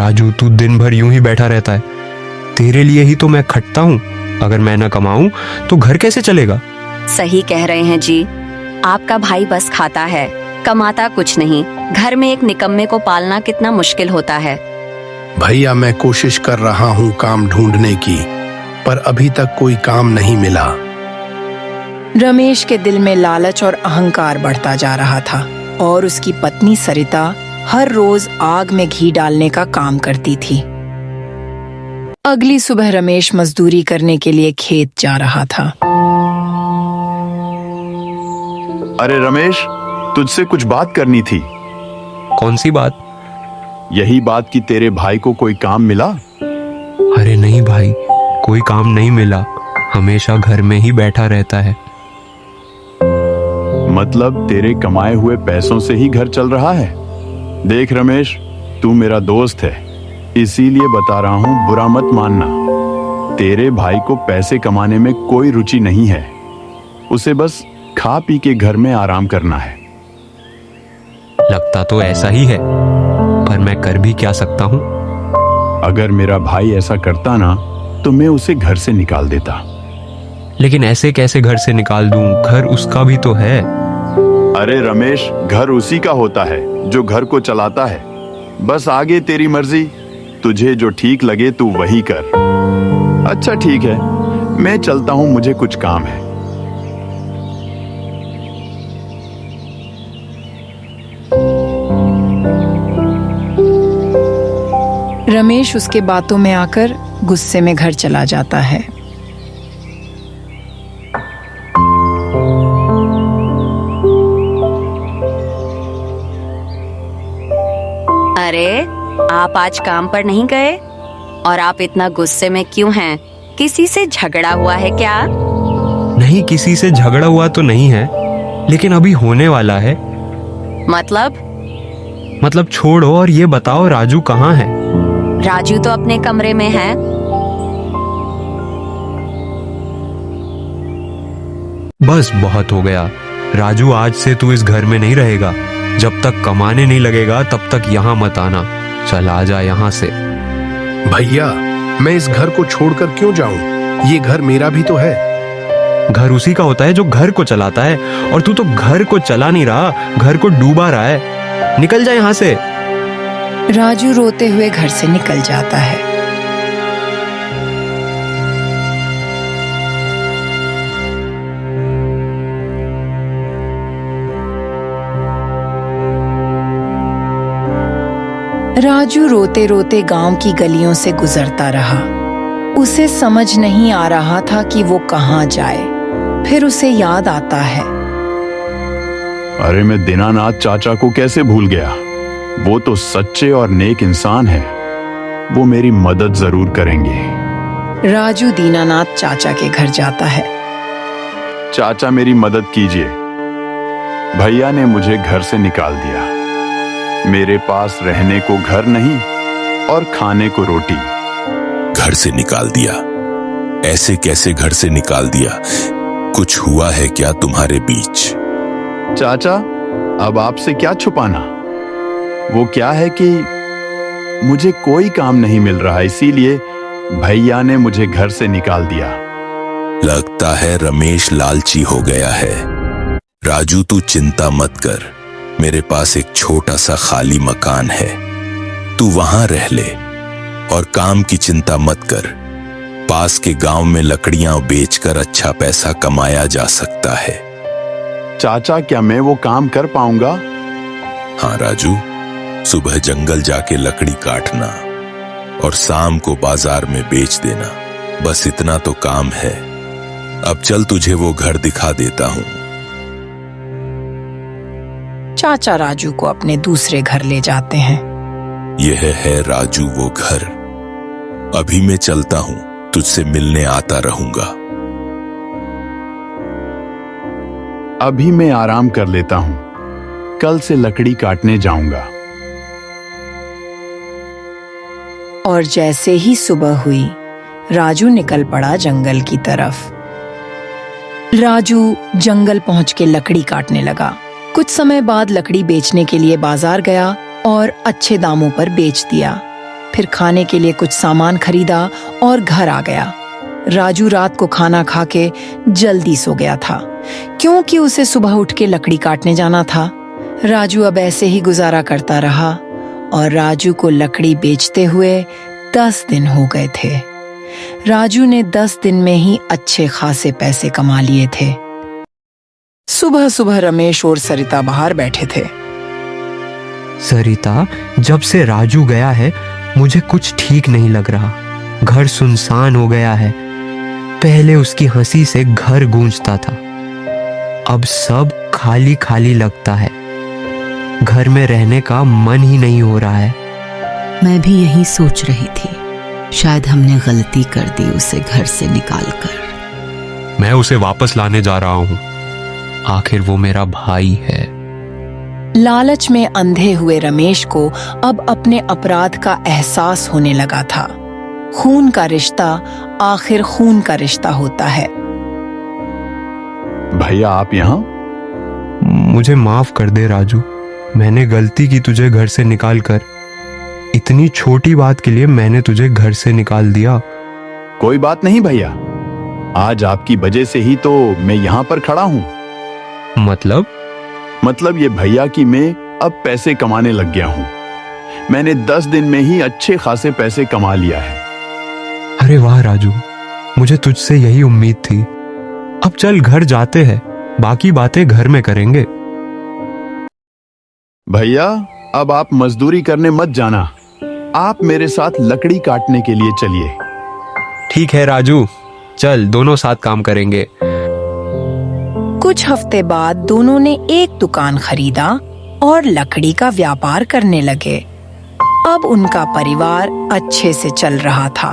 राजू, तू दिन भर यूं ही बैठा रहता है। तेरे लिए ही तो मैं खटता हूँ। अगर मैं ना कमाऊं तो घर कैसे चलेगा? सही कह रहे हैं जी। आपका भाई बस खाता है, कमाता कुछ नहीं। घर में एक निकम्मे को पालना कितना मुश्किल होता है। भैया, मैं कोशिश कर रहा हूँ काम ढूंढने की, पर अभी तक कोई काम नहीं मिला। रमेश के दिल में लालच और अहंकार बढ़ता जा रहा था और उसकी पत्नी सरिता हर रोज आग में घी डालने का काम करती थी। अगली सुबह रमेश मजदूरी करने के लिए खेत जा रहा था। अरे रमेश, तुझसे कुछ बात करनी थी। कौन सी बात? यही बात कि तेरे भाई को कोई काम मिला? अरे नहीं भाई, कोई काम नहीं मिला। हमेशा घर में ही बैठा रहता है। मतलब तेरे कमाए हुए पैसों से ही घर चल रहा है? देख रमेश, तू मेरा दोस्त है, इसीलिए बता रहा हूँ, बुरा मत मानना। तेरे भाई को पैसे कमाने में कोई रुचि नहीं है। उसे बस खा पी के घर में आराम करना है। लगता तो ऐसा ही है, पर मैं कर भी क्या सकता हूँ? अगर मेरा भाई ऐसा करता ना, तो मैं उसे घर से निकाल देता। लेकिन ऐसे कैसे घर से निकाल दूं? घर उसका भी तो है। अरे रमेश, घर उसी का होता है जो घर को चलाता है। बस आगे तेरी मर्जी, तुझे जो ठीक लगे तू वही कर। अच्छा ठीक है, मैं चलता हूं, मुझे कुछ काम है। रमेश उसके बातों में आकर गुस्से में घर चला जाता है। अरे, आप आज काम पर नहीं गए? और आप इतना गुस्से में क्यों हैं? किसी से झगड़ा हुआ है क्या? नहीं, किसी से झगड़ा हुआ तो नहीं है, लेकिन अभी होने वाला है। मतलब छोड़ो और ये बताओ, राजू कहाँ है? राजू तो अपने कमरे में है। बस बहुत हो गया। राजू, आज से तू इस घर में नहीं रहेगा। जब तक कमाने नहीं लगेगा तब तक यहाँ मत आना। चल आजा यहाँ से। भैया, मैं इस घर को छोड़कर क्यों जाऊं? ये घर मेरा भी तो है। घर उसी का होता है जो घर को चलाता है, और तू तो घर को चला नहीं रहा, घर को डूबा रहा है। निकल जा यहाँ से। राजू रोते हुए घर से निकल जाता है। राजू रोते रोते गांव की गलियों से गुजरता रहा। उसे समझ नहीं आ रहा था कि वो कहाँ जाए। फिर उसे याद आता है, अरे मैं दीनानाथ चाचा को कैसे भूल गया। वो तो सच्चे और नेक इंसान है, वो मेरी मदद जरूर करेंगे। राजू दीनानाथ चाचा के घर जाता है। चाचा, मेरी मदद कीजिए। भैया ने मुझे घर से निकाल दिया। मेरे पास रहने को घर नहीं और खाने को रोटी। घर से निकाल दिया? ऐसे कैसे घर से निकाल दिया? कुछ हुआ है क्या तुम्हारे बीच? चाचा, अब आपसे क्या छुपाना। वो क्या है कि मुझे कोई काम नहीं मिल रहा, इसीलिए भैया ने मुझे घर से निकाल दिया। लगता है रमेश लालची हो गया है। राजू, तू चिंता मत कर। मेरे पास एक छोटा सा खाली मकान है, तू वहां रह ले और काम की चिंता मत कर। पास के गांव में लकड़ियां बेचकर अच्छा पैसा कमाया जा सकता है। चाचा, क्या मैं वो काम कर पाऊंगा? हाँ राजू, सुबह जंगल जाके लकड़ी काटना और शाम को बाजार में बेच देना, बस इतना तो काम है। अब चल, तुझे वो घर दिखा देता हूं। चाचा राजू को अपने दूसरे घर ले जाते हैं। यह है राजू वो घर। अभी मैं चलता हूं, तुझसे मिलने आता रहूंगा। अभी मैं आराम कर लेता हूं, कल से लकड़ी काटने जाऊंगा। और जैसे ही सुबह हुई, राजू निकल पड़ा जंगल की तरफ। राजू जंगल पहुंच के लकड़ी काटने लगा। कुछ समय बाद लकड़ी बेचने के लिए बाजार गया और अच्छे दामों पर बेच दिया। फिर खाने के लिए कुछ सामान खरीदा और घर आ गया। राजू रात को खाना खा के जल्दी सो गया था, क्योंकि उसे सुबह उठ के लकड़ी काटने जाना था। राजू अब ऐसे ही गुजारा करता रहा और राजू को लकड़ी बेचते हुए 10 दिन हो गए थे। राजू ने 10 दिन में ही अच्छे खासे पैसे कमा लिए थे। सुबह सुबह रमेश और सरिता बाहर बैठे थे। सरिता, जब से राजू गया है मुझे कुछ ठीक नहीं लग रहा। घर सुनसान हो गया है। पहले उसकी हंसी से घर गूंजता था, अब सब खाली खाली लगता है। घर में रहने का मन ही नहीं हो रहा है। मैं भी यही सोच रही थी, शायद हमने गलती कर दी उसे घर से निकालकर। मैं उसे वापस लाने जा रहा हूँ। आखिर वो मेरा भाई है। लालच में अंधे हुए रमेश को अब अपने अपराध का एहसास होने लगा था। खून का रिश्ता आखिर खून का रिश्ता होता है। भैया आप यहाँ? मुझे माफ कर दे राजू, मैंने गलती की तुझे घर से निकाल कर। इतनी छोटी बात के लिए मैंने तुझे घर से निकाल दिया। कोई बात नहीं भैया, आज आपकी वजह से ही तो मैं यहाँ पर खड़ा हूँ। मतलब ये भैया कि मैं अब पैसे कमाने लग गया हूँ। मैंने 10 दिन में ही अच्छे खासे पैसे कमा लिया है। अरे वाह राजू, मुझे तुझसे यही उम्मीद थी। अब चल घर जाते हैं, बाकी बातें घर में करेंगे। भैया अब आप मजदूरी करने मत जाना, आप मेरे साथ लकड़ी काटने के लिए चलिए। ठीक है राजू, चल दोनों साथ काम करेंगे। कुछ हफ्ते बाद दोनों ने एक दुकान खरीदा और लकड़ी का व्यापार करने लगे। अब उनका परिवार अच्छे से चल रहा था।